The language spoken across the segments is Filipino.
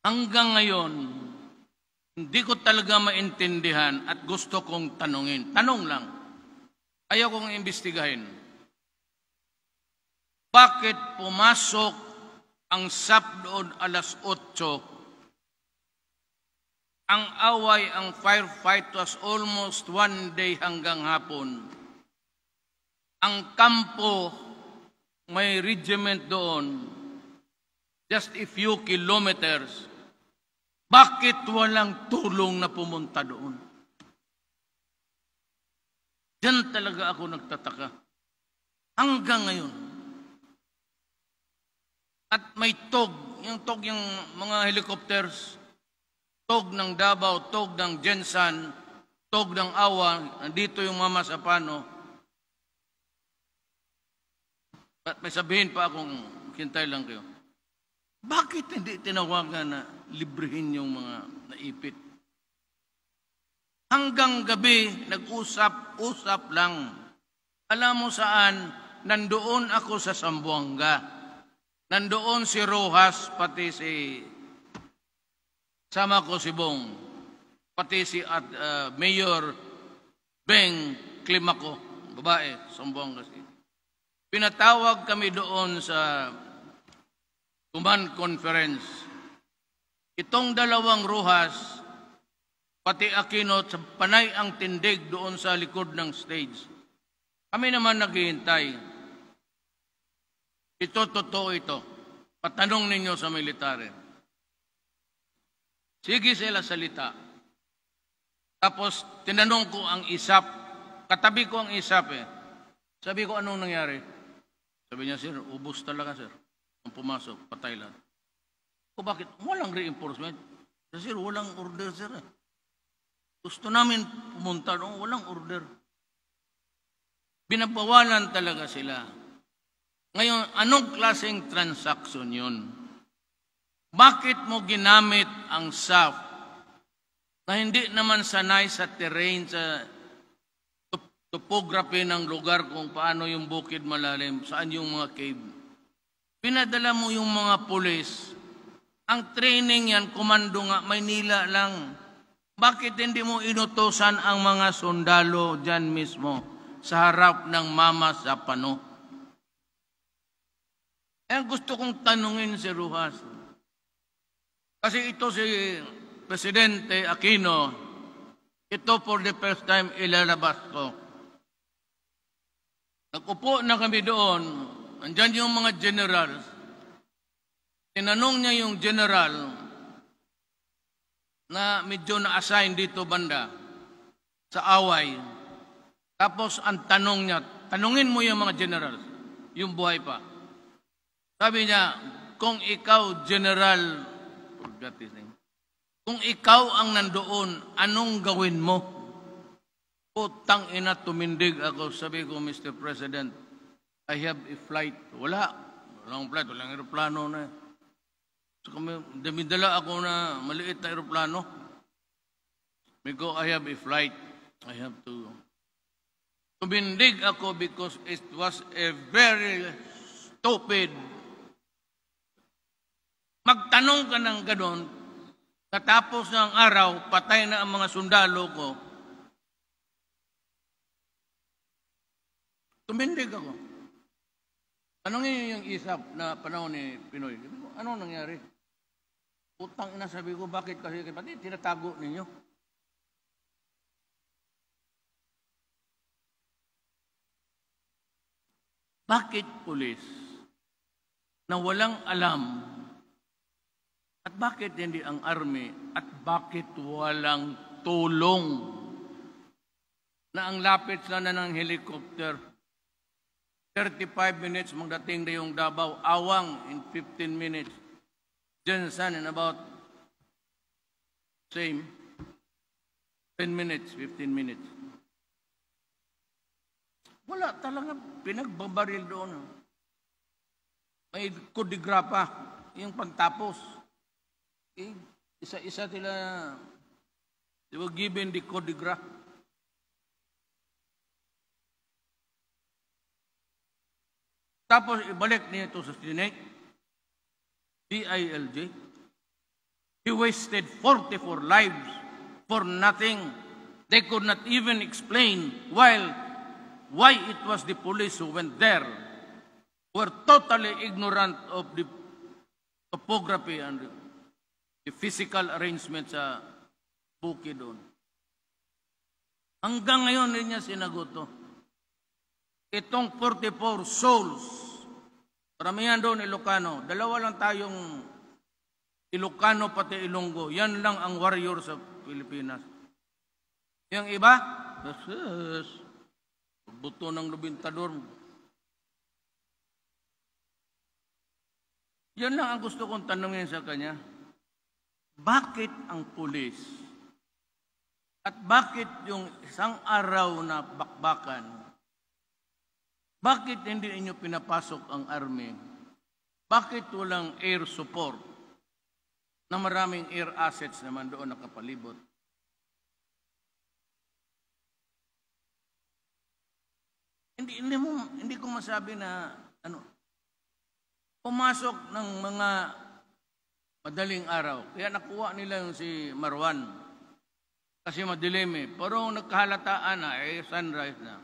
Hanggang ngayon, hindi ko talaga maintindihan at gusto kong tanungin. Tanong lang. Ayaw kong imbestigahin. Bakit pumasok ang SAP doon alas 8? Ang away, ang firefight was almost 1 day hanggang hapon. Ang kampo, may regiment doon, just a few kilometers. Bakit walang tulong na pumunta doon? Diyan talaga ako nagtataka. Hanggang ngayon. At may tog, yung mga helicopters, tog ng Davao, tog ng Jensan, tog ng Awa, nandito yung Mama Sapano. At may sabihin pa akong, hintay lang kayo. Bakit hindi tinawagan na librehin yung mga naipit? Hanggang gabi, nag-usap-usap lang. Alam mo saan, nandoon ako sa Zamboanga. Nandoon si Rojas, pati si sama ko si Bong, pati si Mayor Beng Climaco, babae, Zamboanga City. Pinatawag kami doon sa Command Conference. Itong dalawang Rojas, pati Aquino, panay ang tindig doon sa likod ng stage. Kami naman naghihintay. Ito, totoo ito. Patanong ninyo sa military. Sige sila salita. Tapos, tinanong ko ang ISAP. Katabi ko ang ISAP eh. Sabi ko, anong nangyari? Sabi niya, sir, ubos talaga, sir. Ang pumasok, patay lang. O bakit? Walang reinforcement. Sir, walang order, sir. Gusto namin pumunta doon, walang order. Binabawalan talaga sila. Ngayon, anong klaseng transaction yun? Bakit mo ginamit ang SAF na hindi naman sanay sa terrain, sa topography ng lugar kung paano yung bukid malalim, saan yung mga cave? Pinadala mo yung mga pulis. Ang training yan, komando nga, Maynila lang. Bakit hindi mo inutosan ang mga sundalo dyan mismo sa harap ng Mama Sapano? Gusto kong tanungin si Rojas. Kasi ito si Presidente Aquino, ito for the first time ilalabas ko. Nag-upo na kami doon, nandyan yung mga generals. Tinanong niya yung general na medyo na-assign dito banda sa away. Tapos ang tanong niya, tanungin mo yung mga generals, yung buhay pa. Sabi niya, kung ikaw, General, forgot his name, kung ikaw ang nandoon, anong gawin mo? Putang ina, tumindig ako. Sabi ko, Mr. President, I have a flight. Walang flight, walang aeroplano na. So, damidala ako na maliit na aeroplano. Sabi ko, I have a flight. I have to. Tumindig ako because it was a very stupid. Magtanong ka ng ganon, katapos ng araw, patay na ang mga sundalo ko. Tumindig ako. Tanongin niyo yung ISAP na panahon ni Pinoy. Anong nangyari? Utang ina, sabi ko, bakit kasi pati tinatago ninyo? Bakit pulis na walang alam? At bakit hindi ang army? At bakit walang tulong? Na ang lapit sana ng helicopter, 35 minutes magdating na yung Davao, Awang in 15 minutes, Jensan in about same 10 minutes, 15 minutes. Wala talaga, pinagbabaril doon. May kodigrapa, yung pagtapos. Isa-isa sila, they were given the codigraph. Tapos ibalik niya ito sa Senate, DILG. He wasted 44 lives for nothing. They could not even explain why it was the police who went there, were totally ignorant of the topography and the physical arrangement sa bukid doon. Hanggang ngayon rin niya sinagot to. Itong 44 souls, karamihan doon Ilocano, dalawa lang tayong Ilocano pati Ilonggo, yan lang ang warrior sa Pilipinas. Yung iba, buto ng lubintador. Yan lang ang gusto kong tanungin sa kanya. Bakit ang pulis? At bakit yung isang araw na bakbakan? Bakit hindi inyo pinapasok ang army? Bakit walang air support? Na maraming air assets naman doon nakapalibot. Hindi ko masabi na pumasok ng mga madaling araw. Kaya nakuha nila yung si Marwan. Kasi madilim eh. Pero nagkahalataan na, sunrise na.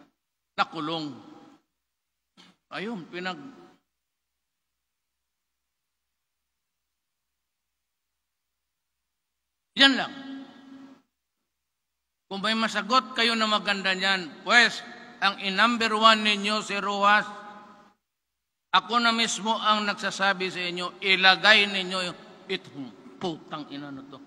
Nakulong. Ayun, Yan lang. Kung may masagot kayo na maganda niyan, pues, ang in-number 1 ninyo si Rojas, ako na mismo ang nagsasabi sa inyo, ilagay ninyo itong putang ina na to.